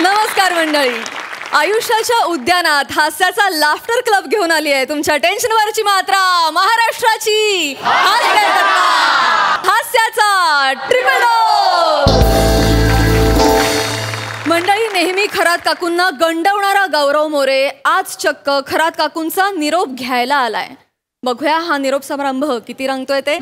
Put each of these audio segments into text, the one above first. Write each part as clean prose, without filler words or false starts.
नमस्कार मंडळी. आयुष्याच्या उद्यानात हास्याचा लाफ्टर क्लब घेऊन आली आहे तुमच्या टेन्शनवरची मात्रा महाराष्ट्राची हास्याचा ट्रिपल डोस. मंडळी, नेहमी खरात काकूंना गंडवणारा गौरव मोरे आज चक्क खरात काकूंचा निरोप घ्यायला आलाय. बघूया हा निरोप समारंभ किती रंगतोय ते.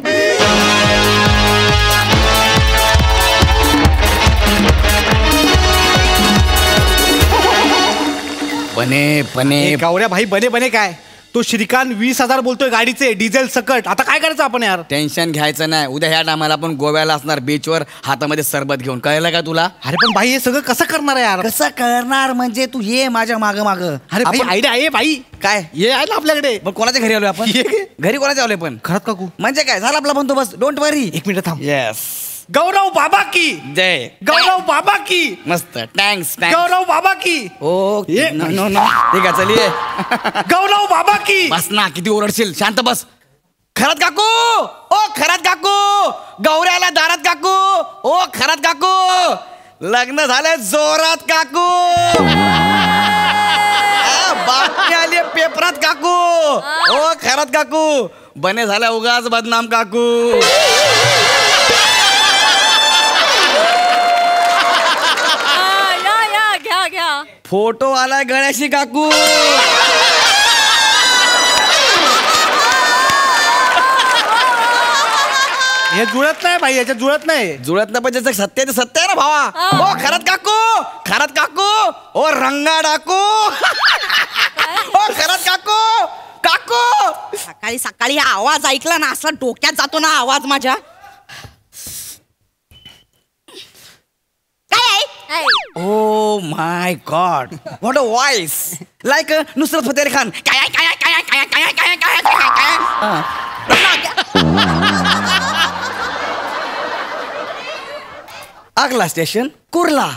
बने बने गौऱ्या भाई बने बने काय तो श्रीकांत 20,000 बोलतोय गाडीचे डिझेल सकट. आता काय करायचं आपण यार? टेन्शन घ्यायचं नाही. उद्या ह्या टायमाला आपण गोव्याला असणार बीचवर हातामध्ये सरबत घेऊन. कळलं का तुला? अरे पण भाई हे सगळं कसं करणार आहे यार? कसं करणार म्हणजे तू ये माझ्या माग माग. अरे भाई आयडिया आहे भाई. काय ये आहे ना आपल्याकडे. पण कोणाच्या घरी आलोय आपण? घरी कोणाच्या आलोय पण? खरंच काकू म्हणजे काय झालं आपला बंदोबस्त. Don't worry. 1 मिनिट थांब. येस. गौरव बाबा की जय. गौरव बाबा की. मस्त. थँक्स. गौरव बाबा की. ओ नो नो ठीक आहे चलिये. गौरव बाबा की. बस ना, किती ओरडशील. शांत बस. खरात काकू. ओ खरात काकू. गौऱ्याला दारात काकू. ओ खरात काकू. लग्न झालंय जोरात काकू. बातमी आली पेपरात काकू. ओ खरात काकू. बने झाल्या उगाच बदनाम काकू. फोटो आलाय गणेशी काकू. हे जुळत नाही भाई, याच्यात जुळत नाही. जुळत नाही पण सत्य आहे ते सत्य आहे ना भावा. ओ खरत काकू. खरत काकू. ओ रंगा डाकू. ओ खरत काकू. काकू सकाळी सकाळी आवाज ऐकला ना असला डोक्यात जातो ना आवाज माझ्या. Oh my God! What a voice! Like Nusrat Fateh Ali Khan. अगला स्टेशन कुर्ला.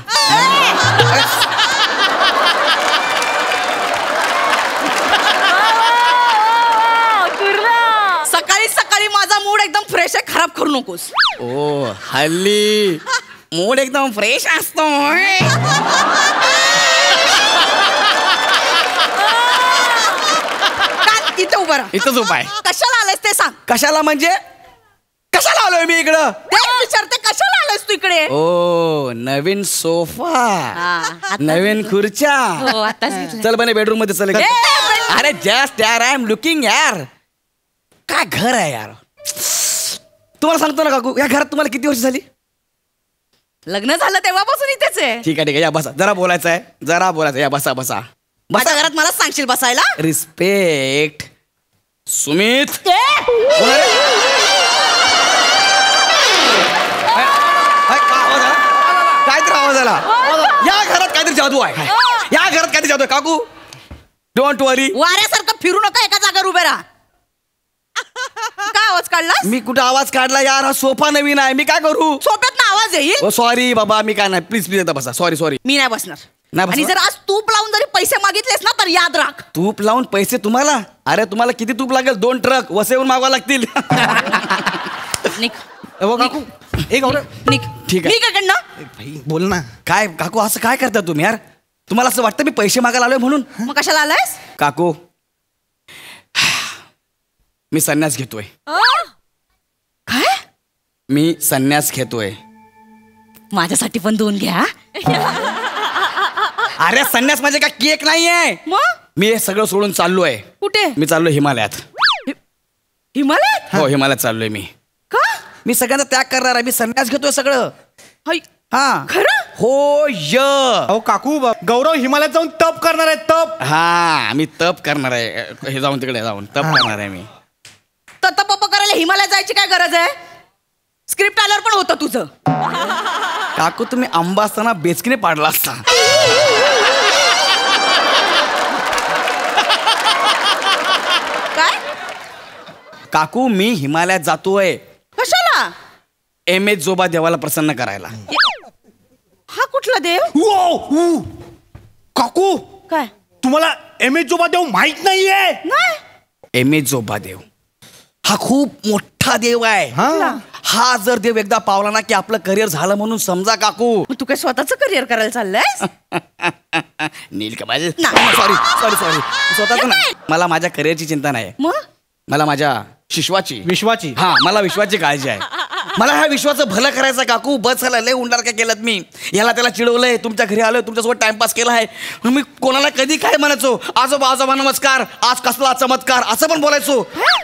सकाळी सकाळी माझा मूड एकदम फ्रेश आहे, खराब करू नकोस. ओ हल्ली मूड एकदम फ्रेश असतो. इथे उभं राहा. इथंच उपाय. कशाला आलायस ते सांग. कशाला म्हणजे? कशाला आलोय मी इकडं? ते विचारते कशाला आलायस तू इकडे. ओ नवीन सोफा, नवीन खुर्च्या. चल बने बेडरूम मध्ये चल. अरे जस्ट यार आय एम लुकिंग यार. काय घर आहे यार. तुम्हाला सांगतो ना काकू, या घरात तुम्हाला किती वर्ष झाली? लग्न झालं तेव्हापासून इथेच आहे. ठीक आहे या बसा. जरा बोलायचं आहे, जरा बोलायचं. या बसा बसा. माझ्या घरात मला सांगशील बसायला. रिस्पेक्ट. सुमित काहीतरी आवाज आला. या घरात काहीतरी जादू आहे. या घरात काहीतरी जादू आहे काकू. डोंट वरी. वाऱ्यासारखं फिरू नका, एका जागेवर उभे राहा. काय आवाज काढला? मी कुठे आवाज काढला यार? हा सोफा नवीन आहे, मी काय करू? सोप्यात ना आवाज येईल. सॉरी बाबा, मी काय नाही. प्लीज प्लीज बसा. सॉरी. मी नाही बसणार. नाही आणि जर आज तूप लावून जरी पैसे मागितलेस ना तर याद राख. तूप लावून पैसे तुम्हाला? अरे तुम्हाला किती तूप लागेल? 2 ट्रक वसईहून मागवा लागतील. काकू एक गौरव ठीक आहे. मी काय बोल ना. काय काकू असं काय करता तुम्ही यार? तुम्हाला असं वाटतं मी पैसे मागायला आलोय म्हणून? मग कशाला आलायस? काकू मी संन्यास घेतोय. काय? मी संन्यास घेतोय. माझ्यासाठी पण 2 घ्या. अरे संन्यास म्हणजे काय केक नाहीये. मग मी हे सगळं सोडून चाललोय. कुठे? मी चाललोय हिमालयात. हिमालयात? हो हिमालयात चाललोय मी. का? मी सगळ्यांचा त्याग करणार आहे. मी संन्यास घेतोय सगळं. हा खरं? हो य. अहो काकू, गौरव हिमालयात जाऊन तप करणार आहे. तप. हा मी तप करणार आहे. हे जाऊन तिकडे जाऊन तप करणार आहे मी. तप करायला हिमालयात जायची काय गरज आहे? स्क्रिप्ट आल्यावर पण होतं तुझं. काकू तुम्ही आंबा असताना बेचकीने पाडला असता. काय? काकू मी हिमालयात जातोय. कशाला? एम.एच. जोबा देवाला प्रसन्न करायला. हा कुठला देव? काकू काय? तुम्हाला एम.एच. जोबा देव माहित नाहीये? नाही. एम.एच. जोबा देव हा खूप मोठा देव आहे. हा जर देव एकदा पावला ना की आपलं करिअर झालं म्हणून समजा काकू. मग तू काय स्वतःच करिअर करायला चाललंय? नील का माझे सॉरी सॉरी सॉरी स्वतःच नाही. मला माझ्या करिअरची चिंता नाही. मग मला माझ्या विश्वाची हा मला विश्वाची काळजी आहे. मला ह्या विश्वाचं भलं करायचं काकू. बस झालं लय उंडार काय केलं मी. याला त्याला चिडवलंय, तुमच्या घरी आलोय, तुमच्यासोबत टाइमपास केला आहे. मी कोणाला कधी काय म्हणायचो, आजोबा आजोबा नमस्कार, आज कसला चमत्कार असं पण बोलायचो.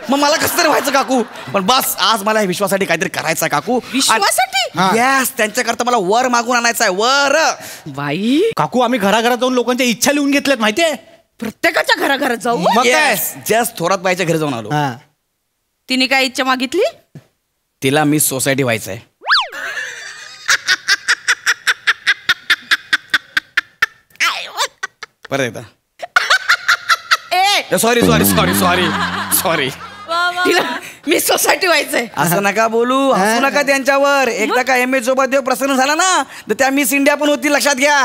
मग मला कसं तरी व्हायचं काकू. पण बस आज मला या विश्वासाठी काहीतरी करायचं काकू. विश्वासाठी? यस, त्यांच्याकरता मला वर मागून आणायचं आहे. वर बाई काकू आम्ही घराघरात जाऊन लोकांच्या इच्छा लिहून घेतल्यात माहितीये. प्रत्येकाच्या घराघरात जाऊ. मग काय? जस्ट थोरात बाईच्या घरी जाऊन आलो. तिने काय इच्छा मागितली? तिला मिस सोसायटी व्हायचंय. परत एकदा sorry sorry sorry sorry sorry. तिला मी सोसायटी व्हायचंय. असं नका बोलू, हसू नका त्यांच्यावर. एकदा का एम एस देव प्रसन्न झाला ना तर त्या मिस इंडिया पण होती, लक्षात घ्या.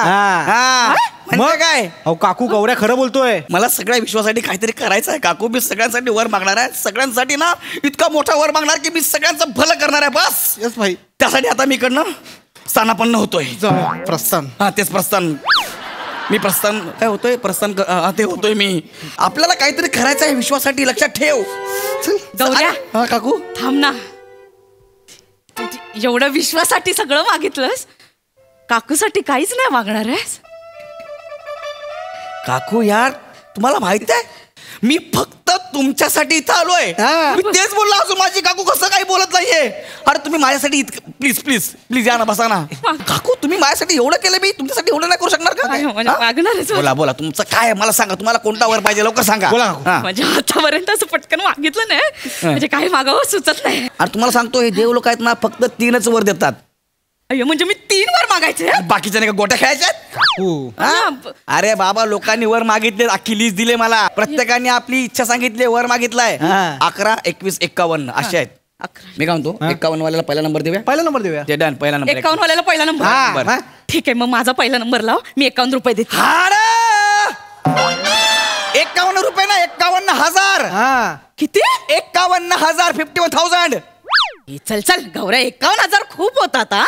म्हणजे काय अहो काकू गौऱ्या खरं बोलतोय. मला सगळ्या विश्वासाठी काहीतरी करायचं आहे काकू. मी सगळ्यांसाठी वर मागणार आहे. सगळ्यांसाठी ना इतका मोठा वर मागणार की मी सगळ्यांचं भलं करणार आहे. बस यस भाई. त्यासाठी आता मी इकडनं स्थानापन्न होतोय. प्रस्थान. हा तेच प्रस्थान. मी प्रस्थान काय होतोय, प्रस्थान ते होतोय मी. आपल्याला काहीतरी करायचं आहे विश्वासाठी, लक्षात ठेव. गौऱ्या हा काकू थांब ना. एवढं विश्वासाठी सगळं मागितलंस, काकूसाठी काहीच नाही मागणार आहेस? काकू यार तुम्हाला माहित आहे मी फक्त तुमच्यासाठी इथं आलोय. मी तेच बोललो अजून माझी काकू कसं काही बोलत नाहीये. अरे तुम्ही माझ्यासाठी प्लीज प्लीज प्लीज या ना, बसा ना. काकू तुम्ही माझ्यासाठी एवढं केलं, मी तुमच्यासाठी एवढं नाही करू शकणार का? मागणारच. बोला बोला तुमचं काय मला सांगा. तुम्हाला कोणता वर पाहिजे लवकर सांगा. बोला. माझ्या आतापर्यंत असं पटकन मागितलं नाही, म्हणजे काय मागावं सुचत नाही. अरे तुम्हाला सांगतो हे देव लोक आहेत ना फक्त 3च वर देतात. अय्यो म्हणजे मी 3 वर मागायचे? बाकीच्या नाही का गोट्या खेळायच्यात? अरे बाबा लोकांनी वर मागितले, अख्खी लिस्ट दिले मला. प्रत्येकाने आपली इच्छा सांगितली, वर मागितलाय. 11, 21, 51 असे आहेत. मी काय म्हणतो 51 वाल्याला पहिला नंबर देऊया. पहिला नंबर देऊया. ते डन. पहिला नंबर 51 वाल्याला पहिला नंबर. ठीक आहे, मग माझा पहिला नंबर लाव. मी 51 रुपये देते. 51 रुपये ना, 51,000. किती? 51,000, 51,000. चल चल गौऱ्या, 51,000 खूप होता आता.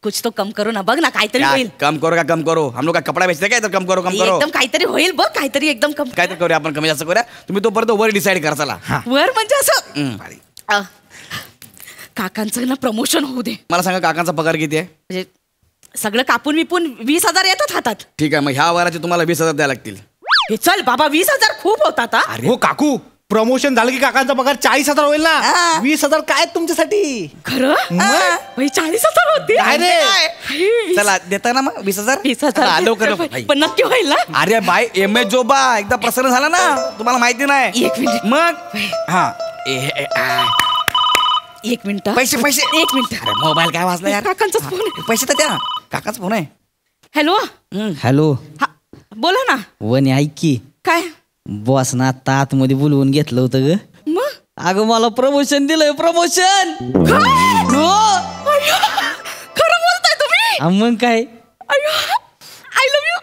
कुछ तो कम करू ना, बघ ना काहीतरी होईल. कम करो का कम करो. हम लोग का कपडा बेचते काय तर कम करो कम करो. एकदम काहीतरी होईल बघ, काहीतरी एकदम कम. काय तर करूया आपण, कमी जास्त करूया. तुम्ही तो परत वर डिसाईड करा. चला वर म्हणजे असं काकांचं ना प्रमोशन होऊ दे. मला सांगा काकांचा पगार किती आहे? म्हणजे सगळं कापून विपून 20,000 येतात हातात. ठीक आहे, मग ह्या वाराचे तुम्हाला 20,000 द्यायला लागतील. हे चल बाबा, 20,000 खूप होतात. हो काकू प्रमोशन झालं की काकांचा पगार 40,000 होईल ना. 20,000 काय तुमच्यासाठी? खरं? 40,000 होती. काय रे? चला देता ना मग 20,000. 20,000 लवकर पण नक्की होईल ना? अरे बाय एम एस जोबा एकदा प्रसन्न झाला ना, तुम्हाला माहिती नाही. 1 मिनिट. मग हा 1 मिनिट. पैसे पैसे 1 मिनिट. अरे मोबाईल काय वाजला यार. काकांचाच फोन आहे. पैसे तर द्या ना. काकाच फोन आहे. हॅलो. हॅलो. हा बोला ना. वनी ऐक की, काय? बॉस ना आता आतमध्ये बोलवून घेतलं होतं ग. मग अगं मला प्रमोशन दिलंय, प्रमोशन. हो खरं बोलताय तुम्ही? मग काय, आय लव्ह यू.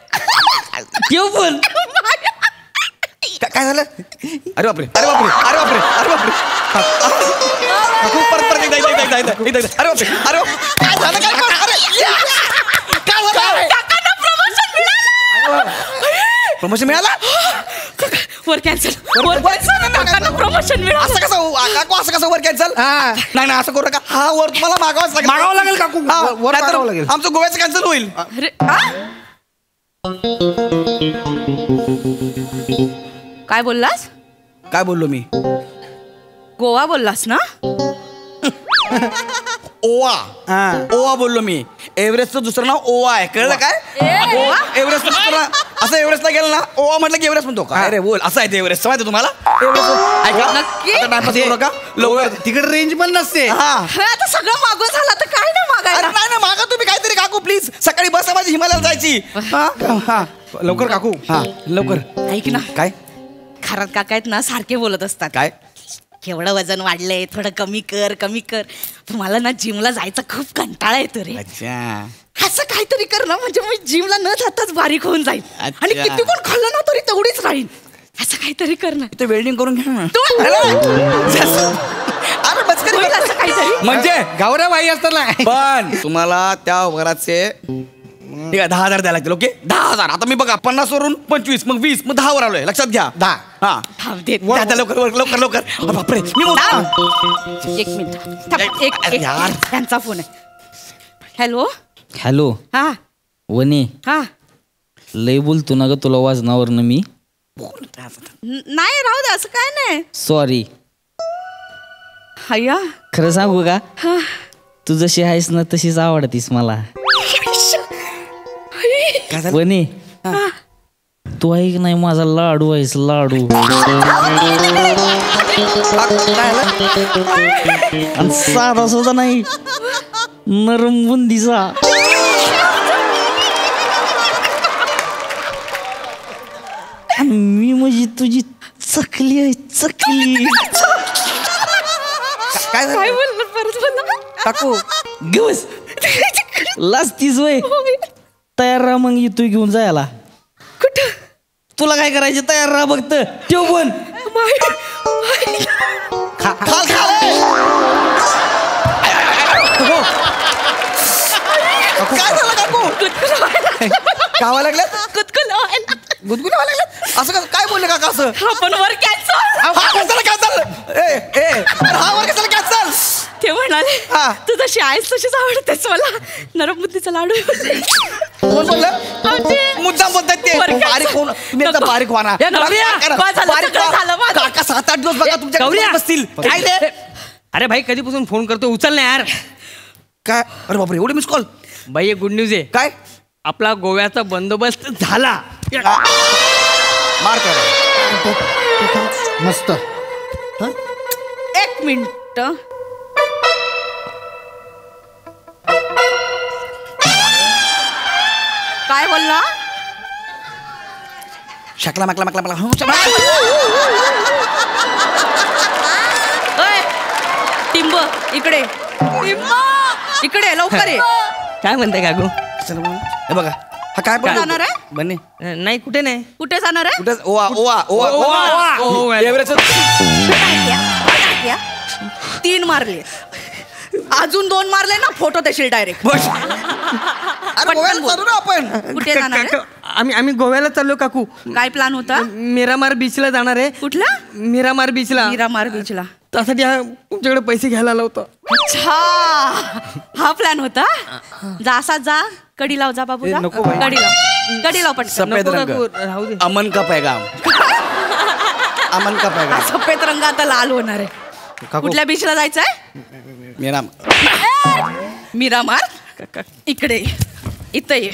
ठेव फोन. काय झालं? अरे बापरे अरे बापरे अरे बापरे अरे बापरे. परत परत एकदा अरे बापरे अरे काय झालं? काय झालं? प्रमोशन मिळाला? वर कॅन्सल. वर कॅन्सल. प्रमोशन मिळालं. असं कसं काकू, असं कसं वर कॅन्सल? नाही नाही असं करू नका. हा वर तुम्हाला मागावाच लागेल. मागावं लागेल काकू. वर मागावं लागेल. आमचं गोव्याचं कॅन्सल होईल. अरे काय बोललास? काय बोललो मी? गोवा बोललास ना? ओवा. ओवा बोललो मी. एव्हरेस्टचं दुसरं नाव ओवा आहे, कळलं काय? एव्हरेस्टचं दुसरं नाव असं एव्हरेस्टला गेलं ना, ओवा म्हटलं की एव्हरेस्ट म्हणतो. काय रे बोल, असं आहे ते एव्हरेस्ट. माहिती तुम्हाला? ऐका नक्की? आता टाइमपास करू नका. लवकर तिकडे रेंज पण नसते. हा आता सगळं मागून झालं तर काय नाही अरे मागायला. नाही ना, मागा तुम्ही काहीतरी काकू प्लीज. सकाळी बस आहे माझी हिमालयाला जायची. हा लवकर काकू. हा लवकर. ऐक ना, काय खरंच काका आहेत ना सारखे बोलत असतात. काय? केवढं वजन वाढलंय, थोडं कमी कर कमी कर. मला ना जिमला जायचा खूप कंटाळा येतो रे. अच्छा असं काहीतरी कर ना, म्हणजे मी जिमला न जाताच बारीक होऊन जाईल. अच्छा. आणि किती पण खाल्लं ना तरी तेवढीच राहील. असं काहीतरी कर ना. ते वेल्डिंग करून घ्या ना. तू होईल असं काहीतरी. म्हणजे गौरव भाई असतात ना. पण तुम्हाला त्या वराचे ठीक आहे 10,000 द्यायला लागतील. ओके 10,000. आता मी बघा 50 वरून 25 मग 20 मग 10 वर आलोय. लक्षात घ्या 10. हा द्या, द्या, लवकर लवकर लवकर. अरे बापरे मी मोजतो. एक मिनिट थांब, एक यार. त्यांचा फोन आहे. हॅलो. हॅलो हा वने हा. लय बोलतो ना ग तुला वाजनावरनं मी. नाही राहू दे असं काय नाही. सॉरी. अय्या खरं सांगू का तू जशी आहेस ना तशीच आवडतीस मला. वने तू ऐक नाही माझा लाडू आहेस लाडू. आणि साधा सुद्धा नाही नरम बुंदीचा. आणि मी म्हणजे तुझी चकली आहे चकली. काय बोललं परत बोला. काकू घेऊस लाजतीस वय. तयार राहा मग येतोय घेऊन जायला. कुठं तुला काय करायचे तयार राहा फक्त. ठेव पण काय झालं काकू गावा लागल्या कुतकुल व्हायला. गुदगुल्या व्हायला लागल्या. असं काय बोलले काका असं. आपण वर कॅन्सल. हा कशाला कॅन्सल. हा वर कशाला कॅन्सल. ते म्हणाले हा. तू जशी आहेस तशीच आवडतेस मला. नरम बुद्धीचा लाडू. कोण बोललं मुद्दाम बोलतात ते. बरं का? बारीक होऊन तुम्ही एकदा बारीक व्हा ना. बारीक व्हा. काका 7-8 दिवस बघा तुमच्या गौऱ्या. बसतील. काय ते अरे भाई कधीपासून फोन करतो उचल ना यार. काय अरे बापरे एवढे मिस कॉल. भाई एक गुड न्यूज आहे. काय आपला गोव्याचा बंदोबस्त झाला. मार करा. मस्त. एक मिनिट. काय बोलला. शकला makla ओय, टिंब इकडे. इकडे लवकर ये. काय म्हणते काकू. हे बघा हा काय पण जाणार आहे? बन्ने नाही कुठे नाही. कुठे जाणार आहे. कुठे ओवा ओवा ओवा ओवा. ओवा एव्हरेस्ट 3 मारले. अजून 2 मारले ना फोटो देशील डायरेक्ट. बस अरे गोव्याला चालू ना आपण. कुठे जाणार आहे? आम्ही गोव्याला चाललो काकू. काय प्लॅन होता. मिरामार बीचला जाणार आहे. कुठला. मिरामार बीचला. मिरामार बीचला. त्यासाठी तुमच्याकडे पैसे घ्यायला आला होता. अच्छा हा प्लॅन होता. जा असा जा. कडी लाव जा बाबू जा. नको बाई. कडी लाव पटकन. सफेद रंग राहू दे. अमन का पैगाम. अमन का हा पैगाम. सफेद रंग आता लाल होणार आहे. कुठल्या बीचला जायचंय. मेरा मिरामार इकडे इथं ये.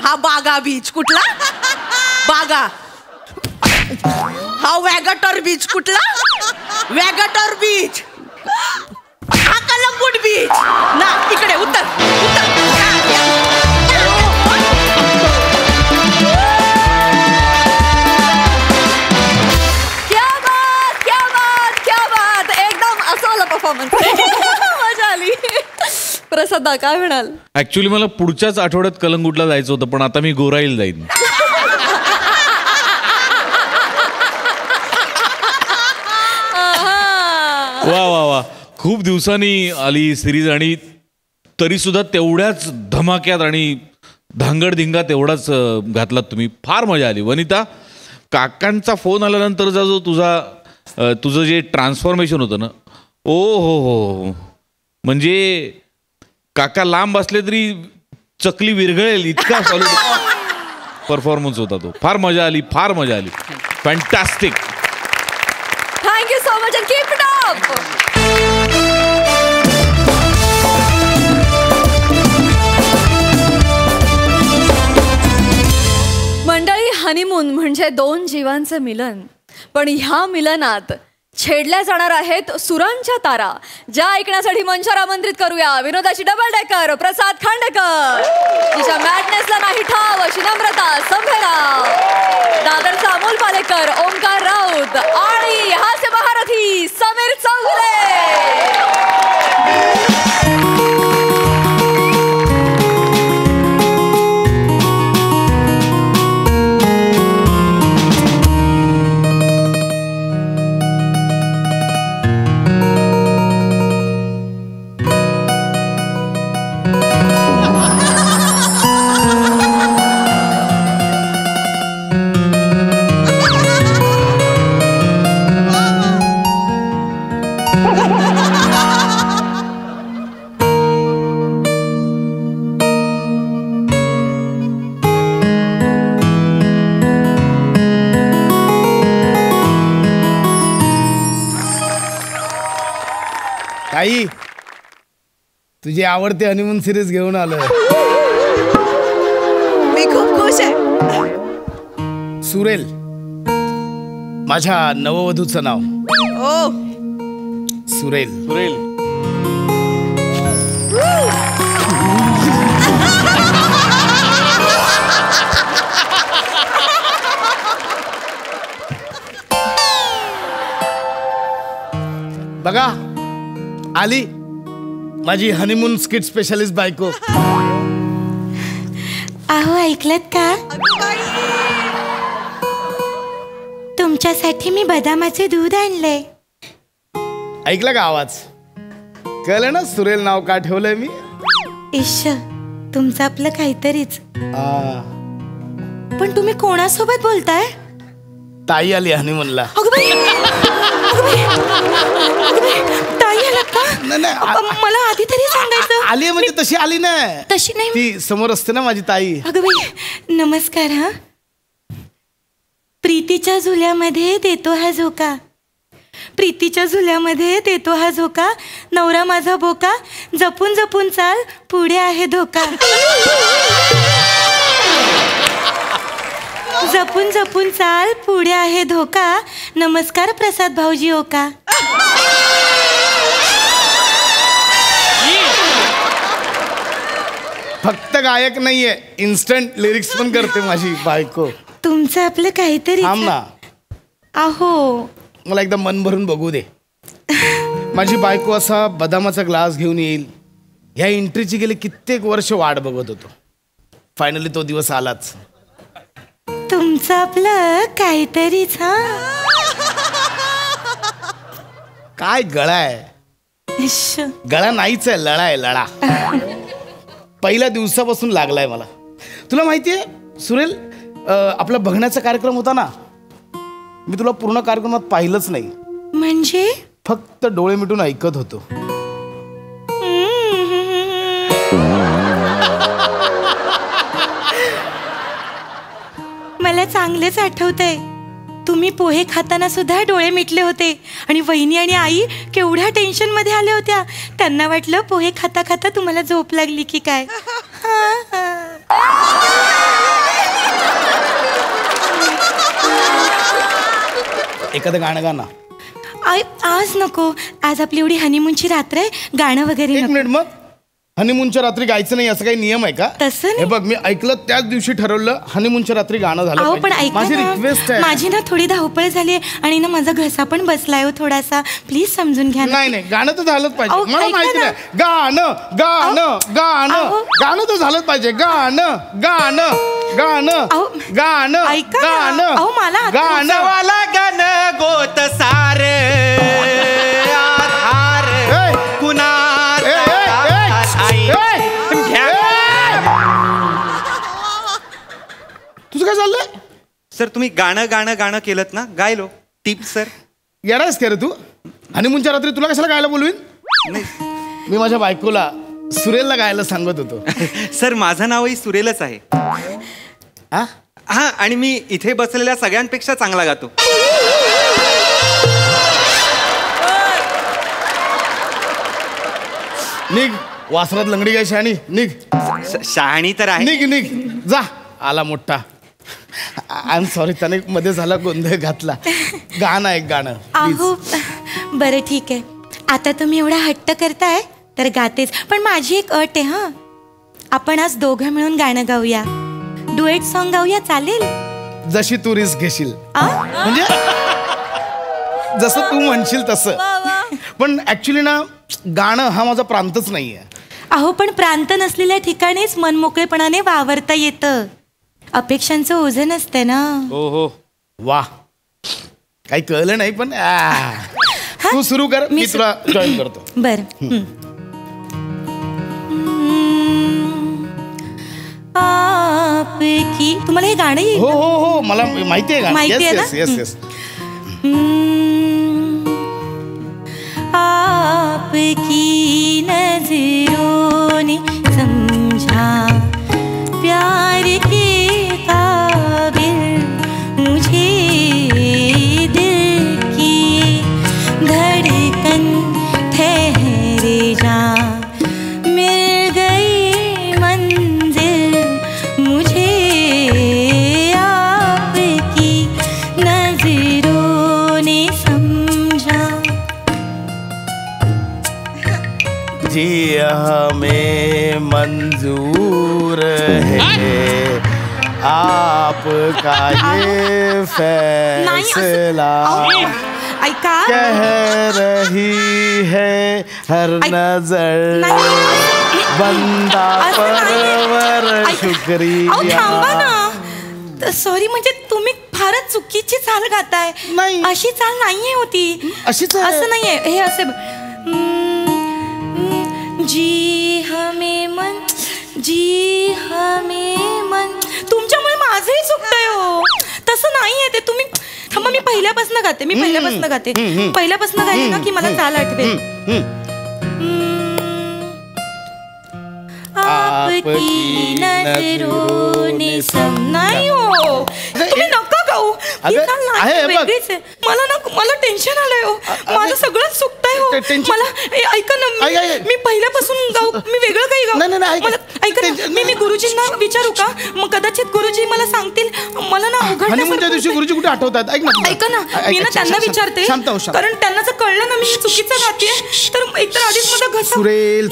हा बागा बीच कुठला. बागा. हा वॅगटर बीच कुठला. वॅगटर बीच. हा कलंगूट बीच ना. इकडे उत्तर परफॉर्मन्स. मजा आली. प्रसादा काय म्हणाल. ऍक्च्युली मला पुढच्याच आठवड्यात कलंगूटला जायचं होतं पण आता मी गोराईल जाईन. वा वा वा खूप दिवसांनी आली सिरीज आणि तरी सुद्धा तेवढ्याच धमाक्यात आणि धांगडधिंगात तेवढाच घातलात तुम्ही. फार मजा आली. वनिता काकांचा फोन आल्यानंतरचा जो तुझं जे ट्रान्सफॉर्मेशन होतं ना ओ हो म्हणजे काका लांब असले तरी चकली विरघळेल इतका सॉलिड परफॉर्मन्स होता तो. फार मजा आली fantastic. Thank you so much and keep it up. मंडळी हनीमून म्हणजे 2 जीवांचं मिलन. पण ह्या मिलनात छेडल्या जाणार आहेत सुरांच्या तारा. ज्या ऐकण्यासाठी मंचावर आमंत्रित करूया विनोदाची डबल डेकर प्रसाद खांडेकर. तिच्या मॅडनेसला नाही ठाव अशी नम्रता संभेराव. दादरचा अमोल पालेकर ओंकार राऊत आणि हास्य महारथी समीर चौगुले. ताई तुझी आवडती हनीमून सिरीज घेऊन आलोय. मी खूप खुश आहे. सुरेल माझ्या नववधूचं नाव. ओ सुरेल. सुरेल. बघा आली माझी हनीमून स्किट स्पेशलिस्ट बायको. अहो ऐकलत का? तुमच्यासाठी मी बदामाचे दूध आणलंय. ऐकलं का आवाज? कळलं ना सुरेल नाव का ठेवलंय मी? इश्श तुमचं आपलं काहीतरीच. आ, पण तुम्ही कोणासोबत बोलताय? ताई आली हनीमूनला. अगं बाई, अगं बाई, अगं बाई, ताई आलात का? मला आधी तरी सांगायचं. आली म्हणजे तशी आली ना. तशी नाही. ती समोर असते ना माझी ताई. अगं बाई नमस्कार. हा प्रीतीच्या झुल्यामध्ये देतो हा झोका. प्रीतीच्या झुल्यामध्ये देतो हा झोका. नवरा माझा बोका. जपून जपून चाल पुढे आहे धोका. जपून जपून चाल पुढे आहे धोका. नमस्कार प्रसाद भाऊजी ओका. फक्त गायक नाहीये, इन्स्टंट लिरिक्स पण करते माझी बायको. तुमचं आपलं काहीतरी. थांब ना, अहो मला एकदा मन भरून बघू दे. माझी बायको असा बदामाचा ग्लास घेऊन येईल. ह्या एंट्रीची गेली कित्येक वर्ष वाट बघत होतो. फायनली तो दिवस आलाच. तुमचं आपलं काहीतरीच. हा काय गळा आहे? इश्श. गळा नाहीच आहे, लळा आहे, लळा. पहिल्या दिवसापासून लागलाय मला. तुला माहितीये सुरेल, आपला बघण्याचा कार्यक्रम होता ना, मी तुला पूर्ण कार्यक्रमात पाहिलंच नाही. म्हणजे फक्त डोळे मिटून ऐकत होतो. मला चांगलेच आठवतंय. तुम्ही पोहे खाताना सुद्धा डोळे मिटले होते. आणि वहिनी आणि आई केवढ्या टेन्शन मध्ये आल्या होत्या. त्यांना वाटलं पोहे खाता खाता तुम्हाला झोप लागली की काय. एखादं गाणं गाणं. आज नको. आज आपली एवढी हनीमूनची रात्र आहे. गाणं वगैरे एक नको. मिनिट, मग हनीमूनच्या रात्री गायचं नाही असं काही नियम आहे का? तसं नाही. हे बघ, मी ऐकलं त्याच दिवशी ठरवलं हनीमूनच्या रात्री गाणं झालं अहो पण पाहिजे. ऐका माझी ना, रिक्वेस्ट आहे. माझी ना थोडी धावपळ झाली आणि ना माझा घसा पण बसलाय हो थोडासा. प्लीज समजून घ्या ना. नाही नाही, गाणं तर झालंच पाहिजे. अहो, मला ऐका माहिती ना. नाही. गाणं गाणं गाणं अहो. गाणं तर झालंच पाहिजे. गाणं गाणं गाणं अहो, गाणं ऐका ना. गाणं अहो, मला आता गाणं वाला गाणं गोत सारे आधार कुणाल तुझं काय चाललंय? सर तुम्ही गाणं गाणं गाणं केलं ना, गायलो. Tip sir. येणारच का रे तू? हनीमूनच्या रात्री तुला कशाला गायला बोलवीन? नाही मी माझ्या बायकोला सुरेलला गायला सांगत होतो. सर, माझं नावही सुरेलच आहे. हा, हा, आणि मी इथे बसलेल्या सगळ्यांपेक्षा चांगला गातो. निघ, वासरात लंगडी गाय शहाणी. निघ शहाणी तर आहे. निघ निघ, जा. आला मोठा. आय एम सॉरी, त्याने मध्ये झाला गोंधळ घातला. गाणं एक गाणं please. अहो बरं ठीक आहे. आता तुम्ही एवढा हट्ट करताय तर गातेच. पण माझी एक अट आहे. हा आपण आज दोघं मिळून गाणं गाऊया. डुएट सॉन्ग गाऊया, चालेल? जशी तू रिस्क घेशील. म्हणजे जसं तू म्हणशील तसं. पण ऍक्च्युली ना, गाणं हा माझा प्रांतच नाहीये. अहो पण प्रांत नसलेल्या ठिकाणीच मनमोकळेपणाने वावरता येतं. अपेक्षांचं ओझं नसतं ना. हो हो. वा, काही कळलं नाही पण तू सुरू कर, मी तुला जॉईन करतो. बर. आपकी, तुम्हाला हे गाणं येईल हो ना? हो हो, मला माहिती आहे. माहिती आहे ना? Yes yes. आपकी नजरों ने समझा प्यार के काबिल मुझे, दिल की धड़कन ठहरी हमें मंजूर है आपका ये फैसला ऐका कह रही है हर नजर बंदा परवर शुक्रिया. थांबा ना. सॉरी, म्हणजे तुम्ही फारच चुकीची चाल गाताय. नाही. अशी चाल नाहीये होती. अशीच आहे. असं नाहीये हे. असे जी हमें मन तुमच्यामुळे माझंही चुकतंय हो. तसं नाहीये ते. तुम्ही थांबा, मी पहिल्यापासून गाते. पहिल्यापासून गायले ना की मला चाल आठवेल. आपकी नजरों ने नाही हो. तुम्ही नका गाऊ. ही चाल नाही, वेगळीच आहे. मला टेन्शन आलंय हो. माझं सगळं चुकतंय हो. मला ऐका ना, मी पहिल्यापासून गाऊ. मी वेगळं काही गाऊ. ऐका ना, मी गुरुजींना विचारू का? मग कदाचित गुरुजी मला सांगतील. मला ना हनीमूनच्या दिवशी गुरुजी कुठे आठवतात? ऐका ना, मी ना त्यांना विचारते. कारण त्यांना जर कळलं ना मी चुकीचं गातेय तर एकतर आधीच माझा घसा सुरेल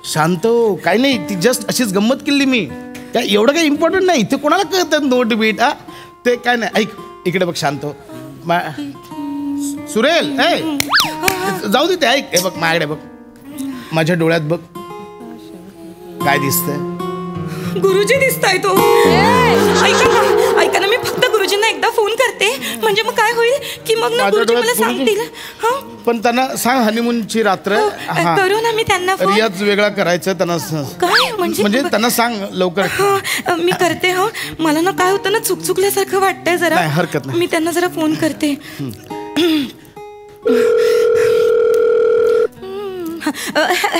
शांत हो. काही नाही, ती जस्ट अशीच गंमत केली मी. काय एवढं काही इम्पॉर्टंट नाही. ते कोणाला कळतं नोट बीट. ते काय नाही. ऐक इकडे बघ, शांत हो. सुरेल जाऊ दे ते. ऐक हे बघ, माझ्याकडे बघ, माझ्या डोळ्यात बघ. काय दिसतंय? गुरुजी दिसताय तो. ऐका ना, मी फक्त गुरुजींना एकदा फोन करते. म्हणजे मग काय होईल की मग ना गुरुजी मला सांगतील. पण त्यांना सांग हनीमूनची रात्र करू ना मी त्यांना फोन. रियाज वेगळा करायचं त्यांना. काय म्हणजे त्यांना सांग लवकर. मी करते. मला ना काय होतं ना, चुकल्यासारखं वाटतंय जरा. हरकत नाही. मी त्यांना जरा फोन करते.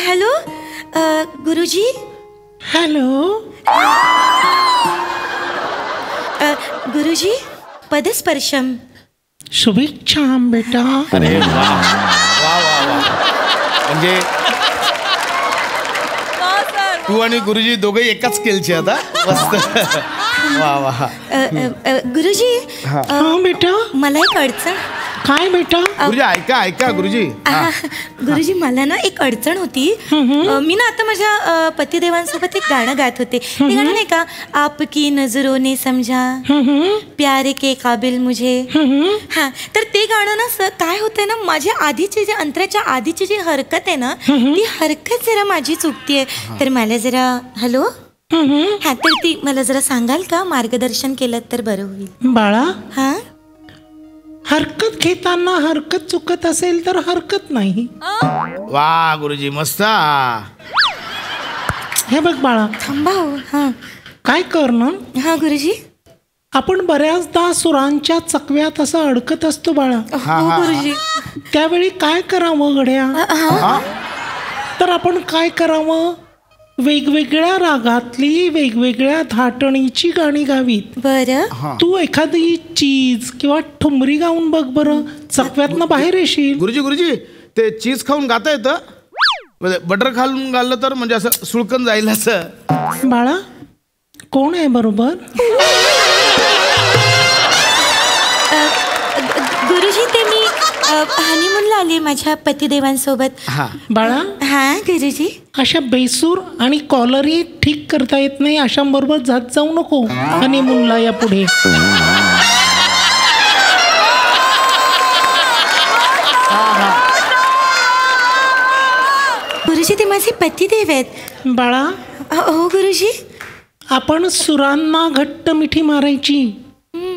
हॅलो गुरुजी. हॅलो गुरुजी, पदस्पर्शम. शुभेच्छा बेटा. अरे वा वा वा. म्हणजे तू आणि गुरुजी दोघे एकाच स्केलचे आता. मस्त. वा वा. गुरुजी बेटा, मला एक अडचण. काय बेटा? गुरुजी ऐका गुरुजी. गुरुजी, मला ना एक अडचण होती. मी ना आता माझ्या पतिदेवांसोबत एक गाणं गात होते. ते गाणं नाही का, आपकी नजरों ने समझा प्यार के काबिल मुझे. तर ते गाणं ना काय होतंय ना, माझ्या आधीची जे अंतराच्या आधीची जी हरकत आहे ना, ती हरकत जरा माझी चुकतीये. तर मला जरा हॅलो तर ती मला जरा सांगाल का? मार्गदर्शन केलं तर बरं होईल. बाळा, हा, हरकत घेताना हरकत चुकत असेल तर हरकत नाही. वा गुरुजी, मस्त. हे बघ बाळा, थांबा. हा, काय कर ना. हा गुरुजी. आपण बऱ्याचदा सुरांच्या चकव्यात असं अडकत असतो बाळा. हो गुरुजी. त्यावेळी काय करावं गड्या? तर आपण काय करावं, वेगवेगळ्या रागातली वेगवेगळ्या धाटणीची गाणी गावीत. बरं, तू एखादी चीज किंवा ठुमरी गाऊन बघ बरं, चकव्यातनं बाहेर येशील. गुरुजी ते चीज खाऊन गाता येतं? बटर खाऊन गाल्लं तर म्हणजे असं सुळकन जाईल असं. बाळा, कोण आहे बरोबर? गुरुजी, ते मी हनीमूनला आली माझ्या पतिदेवांसोबत. बाळा, हा गुरुजी. अशा बेसूर आणि कॉलरी ठीक करता येत नाही अशांबरोबर जात जाऊ नको हनीमूनला या पुढे. गुरुजी, ते माझे पतिदेव आहेत. बाळा, हो गुरुजी. आपण सुरांना घट्ट मिठी मारायची.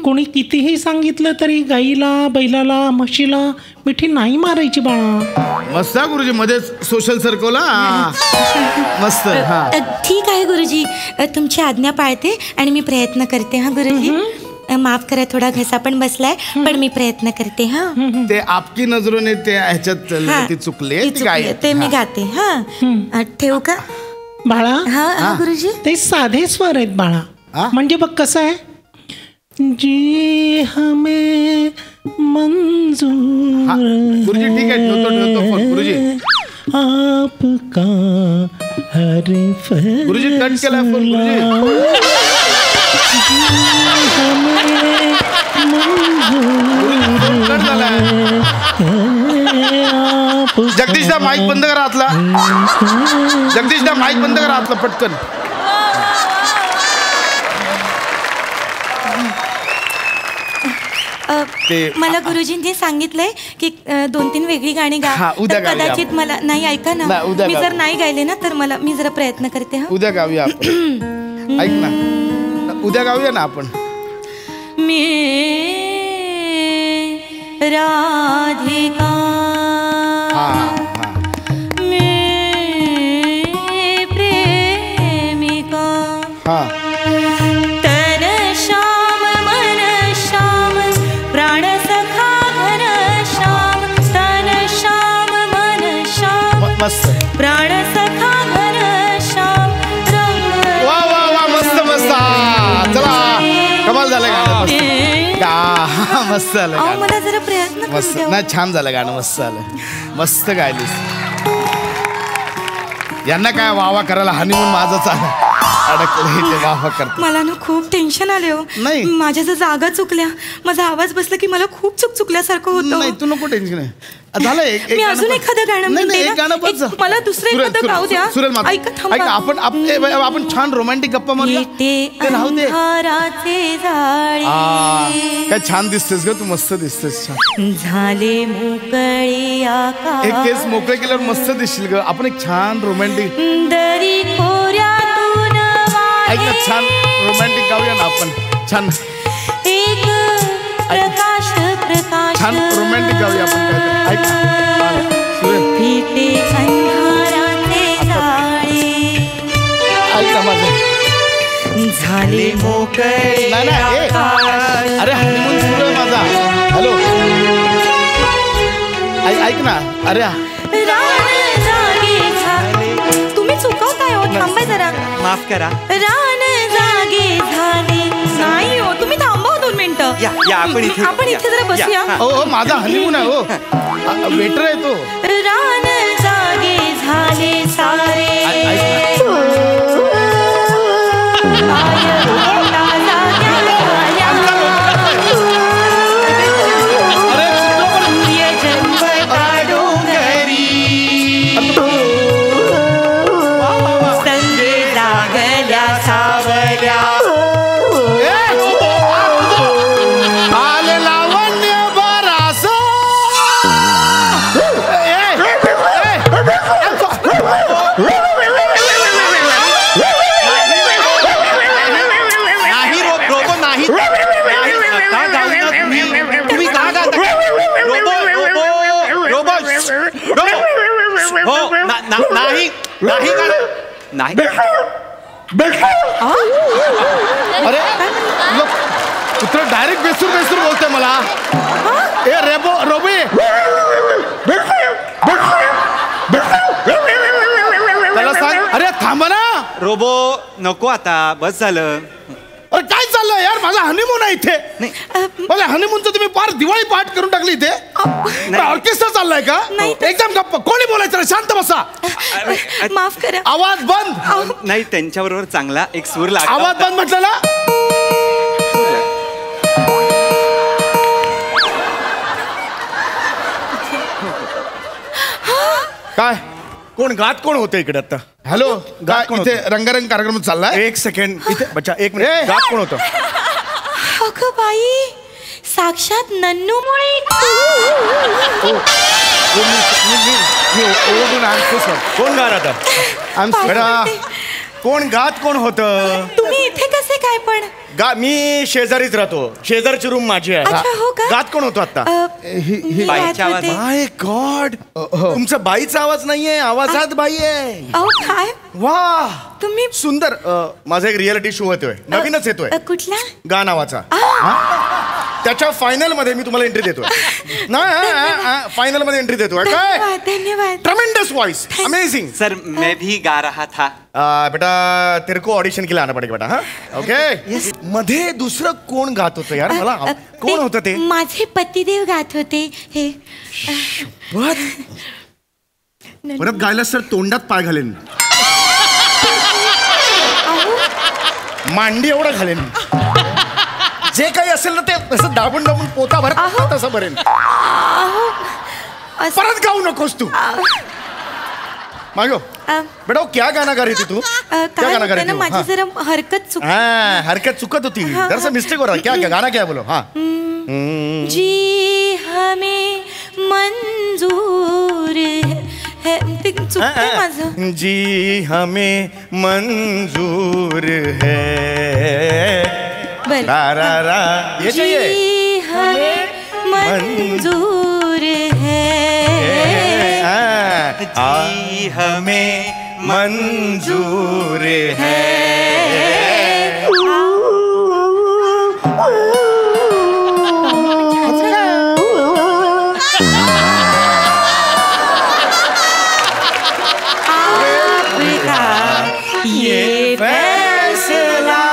कोणी कितीही सांगितलं तरी गाईला, बैलाला, म्हशीला मिठी नाही मारायची बाळा. मस्त गुरुजी, मध्ये सोशल सर्कल. मस्त. ठीक आहे गुरुजी, तुमची आज्ञा पाळते आणि मी प्रयत्न करते. हा गुरुजी, माफ करा, थोडा घसा पण बसलाय, पण मी प्रयत्न करते. हा, ते आपकी नजरोने ते ह्याच्यात चुकले ते मी गाते. हा, ठेवू का बाळा? हा गुरुजी. ते साधे स्वर आहेत बाळा. म्हणजे बघ कसं आहे, जी हमें मंजूर. गुरुजी ठीक आहे, ठेवतो फोन. गुरुजी आपका हर गुरुजी कट केला फोन. गुरुजी कट झाला. जगदीशदा माईक बंद करा आतला. जगदीशदा माईक बंद करा आतला पटकन. मला गुरुजींनी सांगितलंय की 2-3 वेगळी गाणी गा. उद्या कदाचित मला नाही ऐका ना, मी जर नाही गायले ना तर मी जरा प्रयत्न करते. उद्या गाऊया आपण. ऐक ना, उद्या गाऊया ना आपण. मी राधिका मी प्रेमिका तन श्याम मन श्याम प्राण सखा घन श्याम तन श्याम मन श्याम प्राण सखा घन श्याम रंग. वा वा वा, मस्त मस्त. चला, कमाल झालं गाणं. मस्त झालं. मला जरा प्रयत्न मस्त. नाही, छान झालं गाणं. मस्त झालं. मस्त गायलीस. यांना काय वावा करायला हनीमून माझंच आहे. अडकलं ते वावा करत. मला ना खूप टेन्शन आले हो. नाही, माझ्या जर जागा चुकल्या, माझा आवाज बसला की मला खूप चुकल्यासारखं होतं. नाही, तू नको टेन्शन आहे. झालं. मी अजून एखादं गाणं म्हणते ना. मला दुसरं एखादं गाऊ द्या. ऐका, थांबा. आपण छान रोमॅन्टिक गप्पा मारूया. काय छान दिसतेस ग तू. मस्त दिसतेस. झाले मोकळी आकाश. एक केस मोकळे केल्यावर मस्त दिसशील ग. आपण एक छान रोमॅन्टिक दरी खोऱ्यातून ऐक ना, छान रोमॅन्टिक गाऊया ना आपण. छान एक प्रकाश प्रकाश छान रोमॅन्टिक गाऊया आपण. ऐक ना, फिटे अंधाराचे जाळे. ऐक ना माझं. झाले मोकळे आकाश. अरे हनीमून सुरू आहे माझा. हॅलो, ऐक ना. अरे रान जागे झाले. तुम्ही चुकवताय हो, थांबा जरा. माफ करा. रान जागे झाले. नाही हो, तुम्ही थांबा 2 मिनिटं. आपण इथे जरा बसूया. हो, माझा हनीमून आहे. हो, वेटर आहे तो. रान जागे झाले सारे. नाही. अरे पुत्र डायरेक्ट बेसूर बोलतोय मला. ए रोबे, त्याला सांग. अरे थांबा ना. रोबो नको आता, बस झालं. अरे काय चाललंय यार, माझा हनीमून आहे इथे. मला हनीमूनचं तुम्ही फार दिवाळी पाठ करून टाकली इथे. ऑर्केस्ट्रा चाललाय का? एकदम गप्प. कोणी बोलायचं नाही, शांत बसा. माफ करा. आवाज बंद. नाही, त्यांच्याबरोबर चांगला एक सूर लागला. आवाज बंद म्हटलं ना. काय कोण होतं इकडे आता? हॅलो, इथे रंगारंग कार्यक्रम चाललाय. एक सेकंड इथे बच्चा, एक मिनिट. गात कोण होतं? अगं बाई, साक्षात नन्नूमुळे. कोण गात आता? कोण गात कोण होतं? तुम्ही इथे कसे काय पण? मी शेजारीच राहतो. शेजारची रूम माझी आहे. गात कोण होतो आता? माय गॉड, तुमचा बाईचा आवाज नाहीये, आवाजात बाई आहे. काय वा, तुम्ही सुंदर. माझा एक रियालिटी शो होतोय, नवीनच येतोय. कुठला? गा नावाचा. त्याच्या फायनल मध्ये मी तुम्हाला एंट्री देतोय. फायनल मध्ये एंट्री देतोय. काय धन्यवाद. ट्रेमेंडस वॉइस, अमेजिंग. सर मैं भी गा रहा था. बेटा तेरे को ऑडिशन के लिए आना पड़ेगा बेटा. हाँ, ओके. मध्ये दुसरं कोण गात होतं यार? मला कोण होतं ते? माझे पतिदेव गात होते. हे परत गायला सर तोंडात पाय घालेन, मांडी एवढं घालेन. जे काही असेल ना ते असं दाबून पोता भरत तसं भरेन. परत गाऊ नकोस तू मागो बेटा क्या गाना गा रही थी तू क्या गाना गा रही थी माझी जरा हरकत चुक हरकत चुकत होती जरा मिस्टेक हो रहा क्या क्या गाना क्या है बोलो हाँ जी हमें मंजूर है चुकतंय माझं जी हमें मंजूर है रा रा रा ये चाहिए जी हमें मंजूर है जी हमें मंजूर है ये फैसला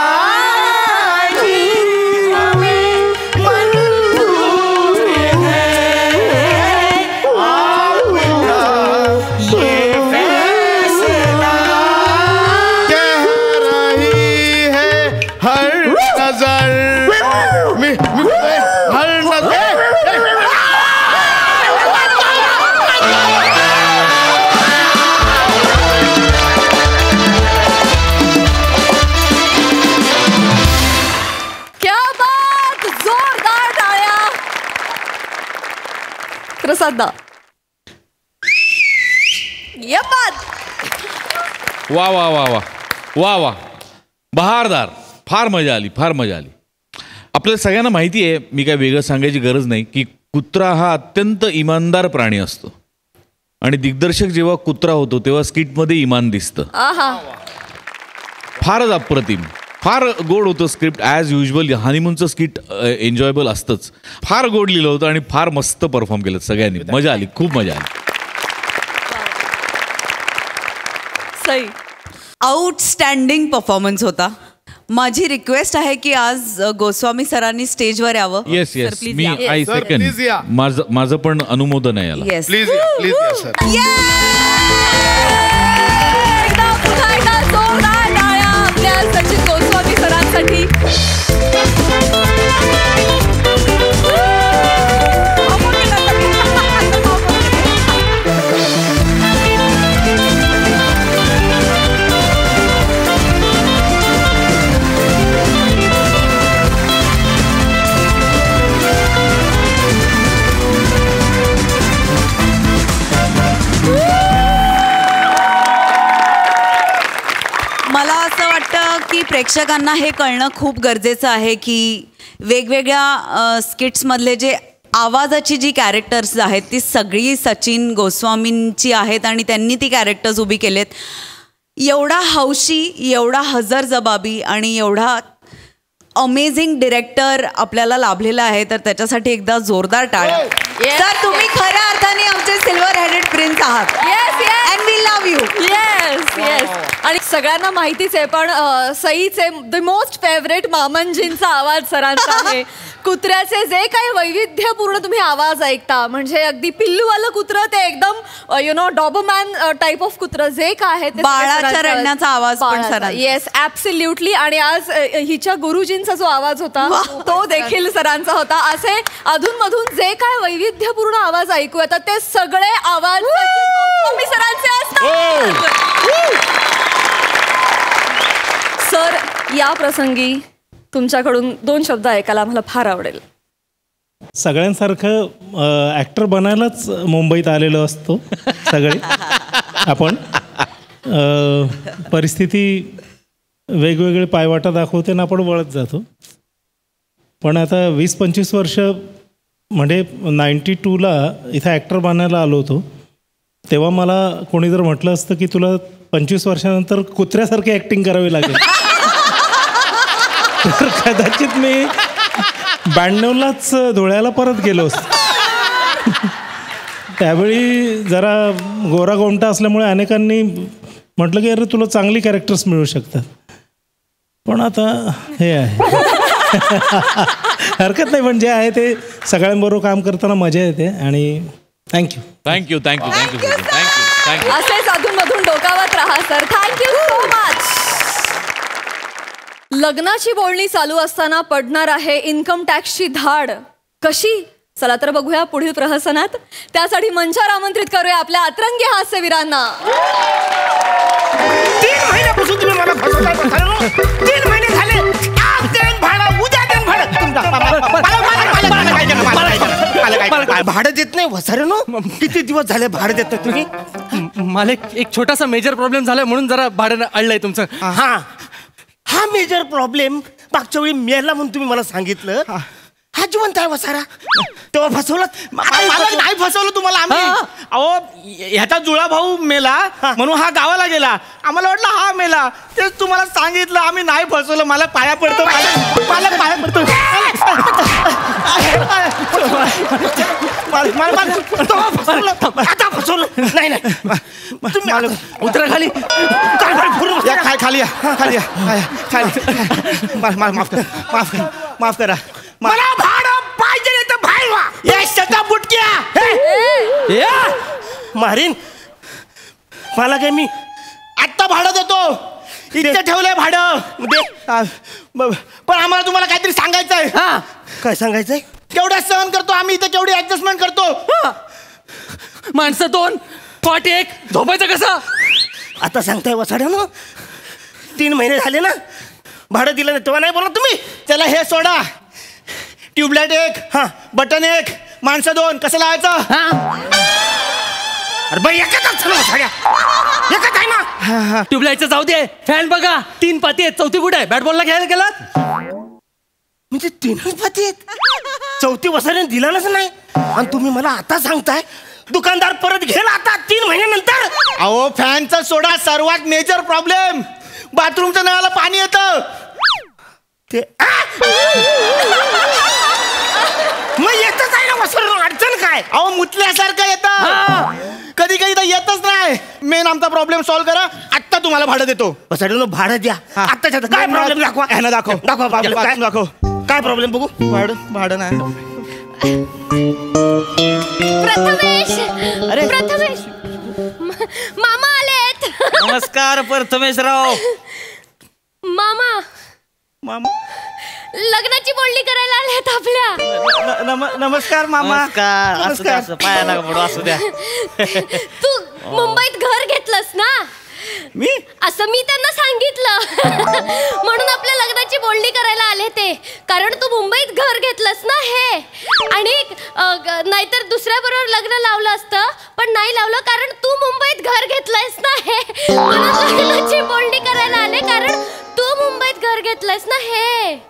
प्रसाद वा वा वा वा वा वा बहारदार फार मजा आली फार मजा आली. आपल्याला सगळ्यांना माहिती आहे मी काय वेगळं सांगायची गरज नाही की कुत्रा हा अत्यंत इमानदार प्राणी असतो आणि दिग्दर्शक जेव्हा कुत्रा होतो तेव्हा स्किटमध्ये इमान दिसतं. फारच अप्रतिम फार गोड होतं स्क्रिप्ट ॲज युजल. हनीमूनचं स्किट एन्जॉयबल असतंच. फार गोड लिहिलं होतं आणि फार मस्त परफॉर्म केलं सगळ्यांनी. मजा आली खूप मजा आली. सई आउटस्टँडिंग परफॉर्मन्स होता. माझी रिक्वेस्ट आहे की आज गोस्वामी सरांनी स्टेजवर यावं. येस येस मी आय सेकंड माझं पण अनुमोदन आहे याला. Yes please please sir. Sachin Goswami सरांसाठी. मला असं वाटतं की प्रेक्षकांना हे कळणं खूप गरजेचं आहे की वेगवेगळ्या स्किट्समधले जे आवाजाची जी कॅरेक्टर्स आहेत ती सगळी सचिन गोस्वामींची आहेत आणि त्यांनी ती कॅरेक्टर्स उभी केलेत. एवढा हौशी एवढा हजरजबाबी आणि एवढा अमेझिंग डिरेक्टर आपल्याला लाभलेला आहे तर त्याच्यासाठी एकदा जोरदार टाळ्या. तर तुम्ही खऱ्या अर्थाने आमचे सिल्वर हेडेड प्रिन्स आहात. And we love you. Yes yes. आणि सगळ्यांना माहितीच आहे पण सईचे द मोस्ट फेवरेट मामनजींचा आवाज सरांचा आहे. कुत्र्याचे जे काही वैविध्यपूर्ण तुम्ही आवाज ऐकता म्हणजे अगदी पिल्लूवालं कुत्रं ते एकदम you know Dobermann type of कुत्रं जे काय आहे ते बाळाच्या रडण्याचा आवाज पण सरांचा. Yes absolutely. आणि आज हिच्या गुरुजींचा जो आवाज होता तो देखील सरांचा होता. असे अधूनमधून जे काय वैविध्यपूर्ण आवाज ऐकू येतात ते सगळे आवाज सरांचे असतात. सर या प्रसंगी तुमच्याकडून 2 शब्द ऐकायला मला फार आवडेल. सगळ्यांसारखं ॲक्टर बनायलाच मुंबईत आलेलो असतो सगळे आपण. परिस्थिती वेगवेगळे पायवाटा दाखवते ना आपण वळत जातो. पण आता 20-25 वर्ष म्हणजे 92ला इथं ॲक्टर बनायला आलो होतो तेव्हा मला कोणी जर म्हटलं असतं की तुला 25 वर्षानंतर कुत्र्यासारखी ॲक्टिंग करावी लागेल तर कदाचित मी 92लाच धुळ्याला परत गेलो असतो. त्यावेळी जरा गोरा गोमटा असल्यामुळे अनेकांनी म्हटलं की अरे तुला चांगली कॅरेक्टर्स मिळू शकतात. पण आता हे आहे हरकत नाही. पण जे आहे ते सगळ्यांबरोबर काम करताना मजा येते. आणि thank you thank you thank you thank you thank you thank you. असेच अधूनमधून डोकावत राहा सर. Thank you so much. लग्नाची बोलणी चालू असताना पडणार आहे इन्कम टॅक्सची धाड. कशी चला तर बघूया पुढील प्रहसनात. त्यासाठी मंचावर आमंत्रित करूया आपल्या अतरंगी हास्यवीरांना. 3 महिन्यापासून तुम्ही मला फसवताय. 3 महिने झाले. आज देईन भाडं, उद्या देईन भाडं. भाडं देत नाही वसाऱ्यानो. किती दिवस झाले भाडं देत नाही तुम्ही? मला एक छोटासा मेजर प्रॉब्लेम झालाय म्हणून जरा भाडं अडलंय तुमचं. हा मेजर प्रॉब्लेम मागच्या वेळी मेला म्हणून तुम्ही मला सांगितलं. हा जिवंत आहे वसारा. तेव्हा फसवलं. नाही फसवलं तुम्हाला आम्ही. अहो ह्याचा जुळा भाऊ मेला म्हणून हा गावाला गेला. आम्हाला वाटलं हा मेला. तेच तुम्हाला सांगितलं. आम्ही नाही फसवलं. मला पाया पडतो. मला पाया पडतो. आता फसवलं. नाही तुम्ही उतरा खाली. काय खाली या. खाली या. माफ करा. मला भाडं पाहिजे नाही तर बाहेर व्हा. या शता बुटक्या मारीन. मला काय मी आत्ता भाडं देतो. इथे ठेवलंय भाडं दे. पण आम्हाला तुम्हाला काहीतरी सांगायचं आहे. काय सांगायचंय? केवढं सहन करतो आम्ही इथे, केवढी ऍडजस्टमेंट करतो. माणसं 2 कॉट 1 झोपायचं कसं? आता सांगताय वसाड्यानं. 3 महिने झाले ना भाडं दिलं नाही तेव्हा नाही बोला तुम्ही. चला हे सोडा. ट्यूबलाईट 1, बटन 1, माणसं 2. कसं लावायचं? अरे बाई एकच आहे ना. ट्यूबलाईटचं जाऊ दे. फॅन बघा 3 पाती आहेत. 4थी कुठे आहे? बॅट बॉलला खेळायला गेलात? म्हणजे 3च पाती आहेत. 4थी वसाऱ्याने दिलाच नाही आणि तुम्ही मला आता सांगताय दुकानदार परत घेईल आता 3 महिन्यानंतर. अहो फॅनचा सोडा. सर्वात मेजर प्रॉब्लेम बाथरूमच्या नळाला पाणी येतं. ते मग येतच आहे ना वसुल. अडचण काय? अहो मुतल्यासारखं येतं. कधी कधी तर येतच नाही. मेन आमचा प्रॉब्लेम सॉल्व्ह करा. आत्ता तुम्हाला भाडं देतो. वसाड्यानं भाडं द्या आत्ताच्या. काय प्रॉब्लेम दाखवा. ह्यानं दाखव. काय प्रॉब्लेम बघू. भाडं नाही. प्रथमेश मामा आलेत. नमस्कार प्रथमेशराव. मामा लग्नाची बोलणी करायला आलेत आपल्या. नमस्कार मामा. नमस्कार. पायाला पडू असू द्या. तू मुंबईत घर घेतलंस ना? मी असं मी त्यांना सांगितलं. म्हणून आपल्या लग्नाची बोलणी करायला आले ते. कारण तू मुंबईत घर घेतलंस ना हे. आणि नाहीतर दुसऱ्या बरोबर लग्न लावलं असतं. पण नाही लावलं कारण तू मुंबईत घर घेतलंयस ना हे. म्हणून लग्नाची बोलणी करायला आले कारण तू मुंबईत घर घेतलंयस ना हे.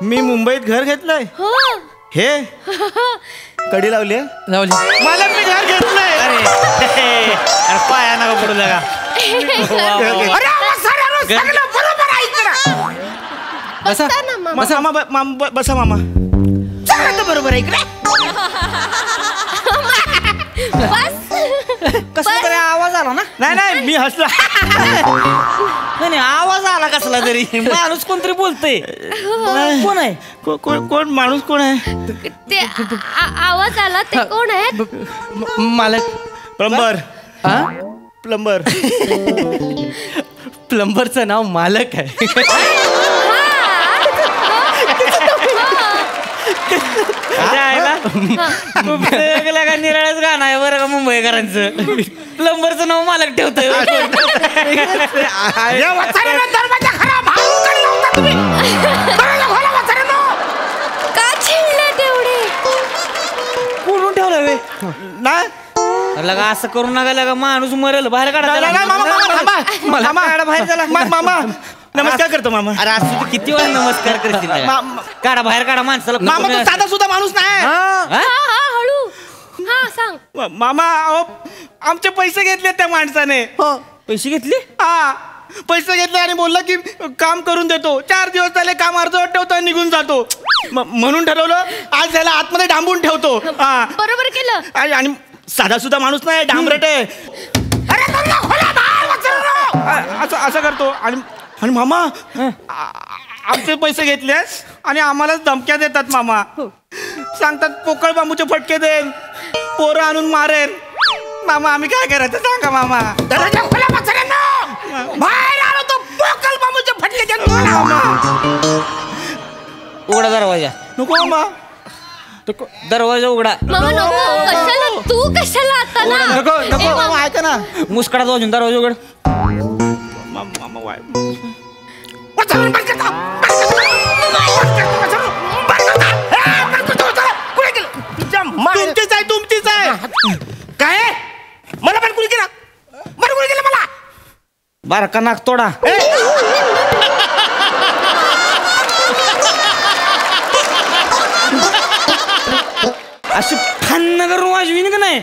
मी मुंबईत घर घेतलंय. हो हे कडी लावली. मला मी घर घेतलंय. अरे पाया नका पडू लगा. बसा मामा. बरोबर आहे इकडे. कसला तरी आवाज आला ना? नाही मी हसला. नाही आवाज आला कसला तरी. माणूस कोणतरी बोलतोय. कोण आहे? कोण माणूस कोण आहे? ते आवाज आला ते कोण आहे? मालक. प्लंबर. प्लंबरचं नाव मालक आहे. निराळच गाणं आहे बरं का मुंबईकरांचं. प्लंबरचं नाव मालक ठेवतोय. का चिडले तेवढे? कोणून ठेवलं नाही लगा. असं करू नका लगा. माणूस मरेल. बाहेर काढा. बाहेर झाला. मामा नमस्कार करतो मामा. अरे असं किती वेळा नमस्कार करतील. काढा बाहेर काढा माणसाला. मामा तू साधा सुद्धा माणूस नाही. हळू. हा सांग. मामा आमचे पैसे घेतले त्या माणसाने. पैसे घेतले? हा पैसे घेतले आणि बोलला की काम करून देतो. 4 दिवस झाले काम अर्धवट ठेवतो आणि निघून जातो. म्हणून ठरवलं आज त्याला आतमध्ये डांबून ठेवतो. बरोबर केलं. आणि साधा सुद्धा माणूस नाही. डांबरट आहे. असं करतो. आणि मामा आमचे पैसे घेतले आणि आम्हालाच धमक्या देतात मामा. सांगतात पोकळ बांबूचे फटके देन, पोरं आणून मारेन. मामा आम्ही काय करायचं सांगा मामा. बाहेर आलो तो पोकळ बांबूचे फटके देन. उघडा दरवाजा. नको मामा. दरवाजा उघडा. मामा नको, कशाला तू कशाला आता ना. नको नको ए, मामा ऐका ना. मुस्कडात वाजून दरवाजा उघड. तुमचीच आहे तुमचीच आहे. काय मला पण कुणी केला, मला कुणी केलं मला. बारका नाक तोडा. अशी फान्न करून वाजवीन का नाही.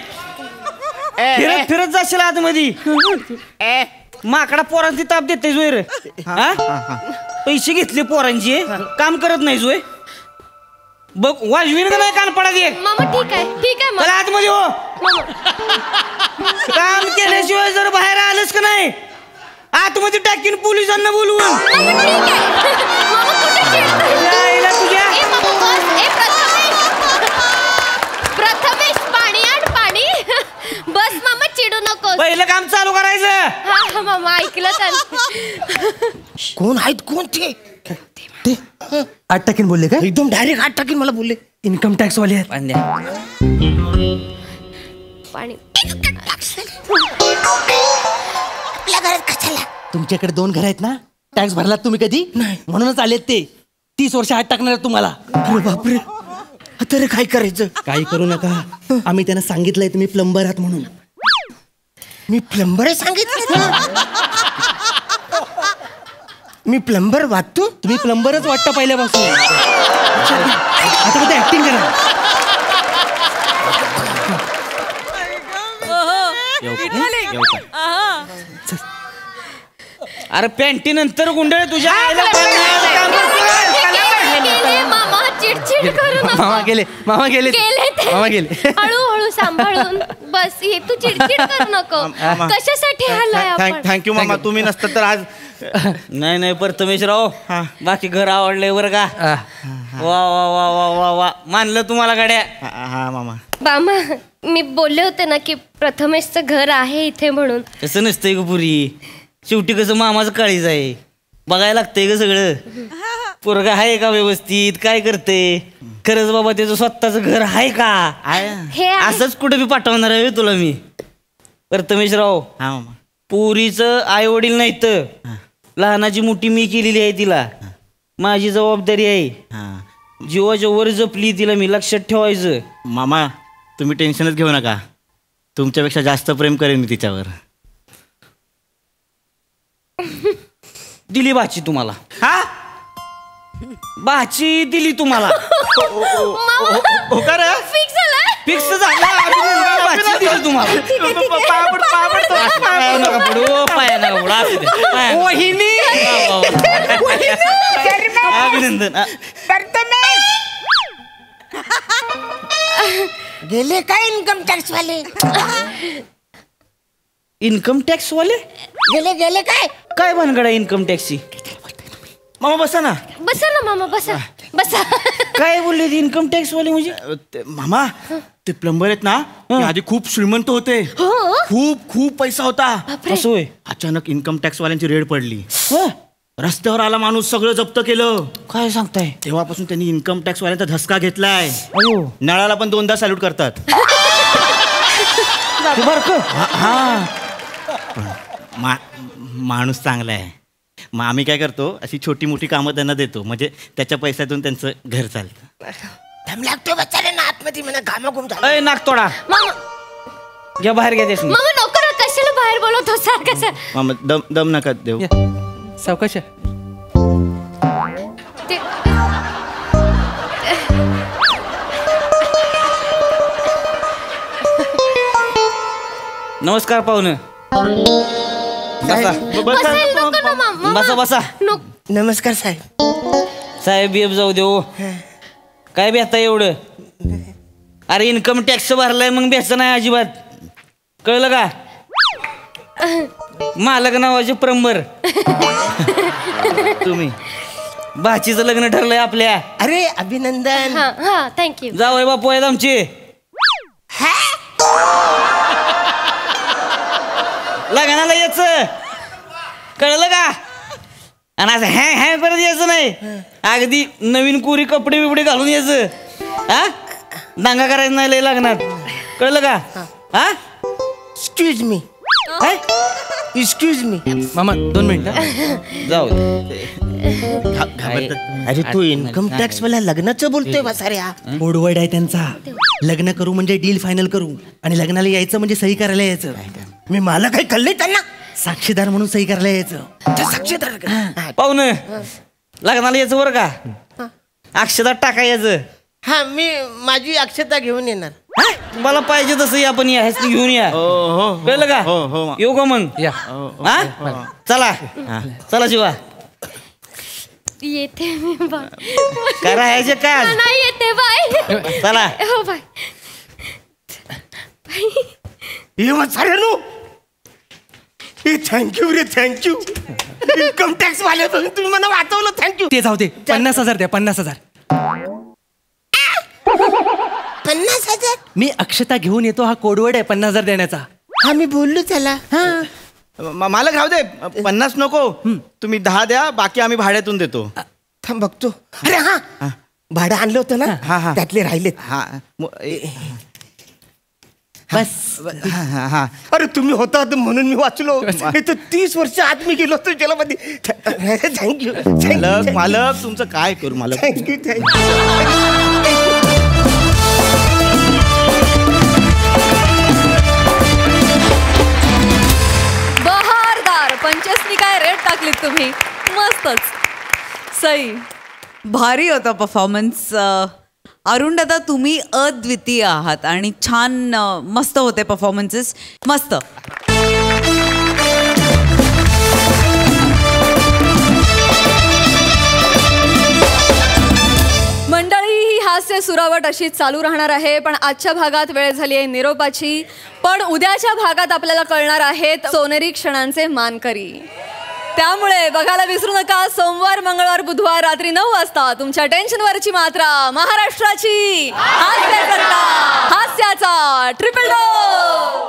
फिरत फिरत जाशील आतमध्ये. माकडा पोरांची ताप देते जोय रे. पैसे घेतले पोरांचे, काम करत नाही जोय. बघ वाजवीन का नाही कान पडा दे. मामा ठीक आहे चला मामा. आतमध्ये हो. काम केल्याशिवाय जर बाहेर आलंच का नाही आतमध्ये टाकीन पोलिसांना बोलवून. मामा ठीक आहे. मामा कुठे चिडतोय? यायला तुझ्या. ए मामा बस. ए प्रथमेश पाणी आण पाणी. बस मामा चिडू नको. पहिलं काम चालू करायचं. हा मामा ऐकलं तर. कोण आहेत कोण ते 8 टाकीन बोलले का एकदम डायरेक्ट 8 टाकीन मला बोलले. इन्कम टॅक्स वाले आहेत. पाणी. आपल्या घरात कशाला. तुमच्याकडे 2 घर आहेत ना, टॅक्स भरलात तुम्ही कधी नाही म्हणूनच आलेत ते. 30 वर्ष आत टाकणार आहेत तुम्हाला. अरे बापरे, आता रे काय करायचं. काही करू नका, आम्ही त्यांना सांगितलंय तुम्ही प्लंबर आहात म्हणून. मी प्लंबर आहे सांगितलं. मी प्लंबर वाटतो. तुम्ही प्लंबरच वाटतं पहिल्यापासून. आता फक्त ऍक्टिंग करा. अरे पॅन्टी नंतर गुंडळ तुझ्या. मामा चिडचिड करू नका. मामा गेले ते. मामा गेले. हळूहळू सांभाळून बस. हे तू चिडचिड करू नको. कशासाठी आलाय आपण. थँक्यू मामा, तुम्ही नसतं तर आज. नाही प्रथमेश राव, बाकी घर आवडलंय बरं का. वा वा वा वा वा वा, मानलं तुम्हाला गाड्या. हा मामा. मामा मी बोलले होते ना की प्रथमेशचं घर आहे इथे म्हणून. तसं नसतंय ग पुरी. शेवटी कसं मामाचं काळीज आहे, बघायला लागतंय ग सगळं. पोरगा आहे का व्यवस्थित, काय करते, खरंच बाबा त्याचं स्वतःच घर आहे का. हे आहे. असंच कुठे बी पाठवणार आहे तुला मी. प्रथमेश राव, हा मामा. पुरीचं आई वडील नाही तर लहानाची मोठी मी केलेली आहे तिला. माझी जबाबदारी आहे. जीवाच्या वर जपली तिला मी, लक्षात ठेवायचं. मामा तुम्ही टेन्शनच घेऊ नका, तुमच्यापेक्षा जास्त प्रेम करेन मी तिच्यावर. दिली भाची तुम्हाला. हा, भाची दिली तुम्हाला. फिक्स झालं. फिक्स झालं. भाची दिली तुम्हाला. पाया नका पडू, पाया नका पडू. असू दे. वहिनी. अभिनंदन. गेले काय इन्कम टॅक्स वाले. इन्कम टॅक्स वाले गेले काय भानगड आहे इन्कम टॅक्सची. मामा बसा ना. बसा ना मामा बसा बसा. काय बोलले इन्कम टॅक्स वाले म्हणजे. मामा ते प्लंबर आहेत ना, ते आधी खूप श्रीमंत होते. खूप खूप पैसा होता. असं होय. अचानक इन्कम टॅक्स वाल्यांची रेड पडली. रस्त्यावर आला माणूस, सगळं जप्त केलं. काय सांगताय. तेव्हापासून त्यांनी इन्कम टॅक्स वाल्यांचा धसका घेतलाय. नळाला पण 2दा सॅल्यूट करतात. माणूस चांगला आहे. मग आम्ही काय करतो, अशी छोटी मोठी कामं त्यांना देतो, म्हणजे त्याच्या पैशातून त्यांचं घर चालतं. लागतो बच्चाने ना आतमध्ये म्हणा घामाघूम झाला. अय नागतोडा, घ्या बाहेर घ्या देश. मामा नको ना, कशाला बाहेर बोलवतो सारखं. मामा दम नका देऊ. सावकाश. नमस्कार पाहुणे. बसा बसा. नमस्कार साहेब. साहेब बिहेब जाऊ देऊ. काय बेहता एवढं. अरे इन्कम टॅक्स भरलाय मग बेहचं नाही अजिबात, कळलं का. मालक नावाचे प्लंबर. तुम्ही भाचीचं लग्न ठरलंय आपल्या. अरे अभिनंदन. हा थँक्यू. जावई बापू आहेत आमचे. लग्नाला यायचं, कळलं का. आणि असं हॅ परत यायचं नाही. अगदी नवीन कोरी कपडे बिपडे घालून यायचं. हा दांगा करायचं नाही लय लग्नात, कळलं का? हा एक्सक्यूज मी, एक्सक्यूज मी. मामा 2 मिनिटं. जाऊ अरे तू इन्कम टॅक्स वाला लग्नाचं बोलतोय वासाऱ्या. गोडवड आहे त्यांचा. लग्न करू म्हणजे डील फायनल करू आणि लग्नाला यायचं म्हणजे सही करायला यायचं. मी मला काही कळलंय त्यांना. साक्षीदार म्हणून सही करायला यायचं. साक्षीदार पाहुणं लग्नाला यायचं बरं का, अक्षदात टाकायचं. हा मी माझी अक्षता घेऊन येणार. तुम्हाला पाहिजे तसं या, पण या घेऊन या, कळलं का? येऊ का मग? हा चला चला शिवा. येते मी काय राहायचे काय नाही येते बाय. चला. हो बाय. हे वासाऱ्यानो, थँक्यू रे थँक्यू. इन्कम टॅक्स वाले तुम्ही मला वाचवलं, थँक्यू. ते जाऊ दे, 50,000 द्या. 50,000. 50,000? मी अक्षता घेऊन येतो, हा कोडवर्ड आहे 50,000 देण्याचा. हा मी बोललो त्याला. मला राहू दे, 50 नको, तुम्ही 10 द्या, बाकी आम्ही भाड्यातून देतो. थांब बघतो. अरे हा भाडं आणलं होतं ना, त्यातले राहिलेत. बस. अरे तुम्ही होता म्हणून मी वाचलो. नाही तर 30 वर्ष आत मी गेलो असतो जेलामध्ये. थँक्यू मालक, मालक तुमचं काय करू मालक. Thank you thank you. बहारदार पंचसनी काय रेट टाकलीत तुम्ही, मस्तच. सई. भारी होता परफॉर्मन्स. अरुण दादा तुम्ही अद्वितीय आहात आणि छान मस्त होते परफॉर्मन्सेस, मस्त. मंडळी ही हास्य सुरावट अशी चालू राहणार आहे, पण आजच्या भागात वेळ झाली आहे निरोपाची. पण उद्याच्या भागात आपल्याला कळणार आहेत सोनेरी क्षणांचे मानकरी. त्यामुळे बघायला विसरू नका, सोमवार मंगळवार बुधवार रात्री 9 वाजता तुमच्या टेन्शनवरची मात्रा, महाराष्ट्राची हास्याचा ट्रिपल डो.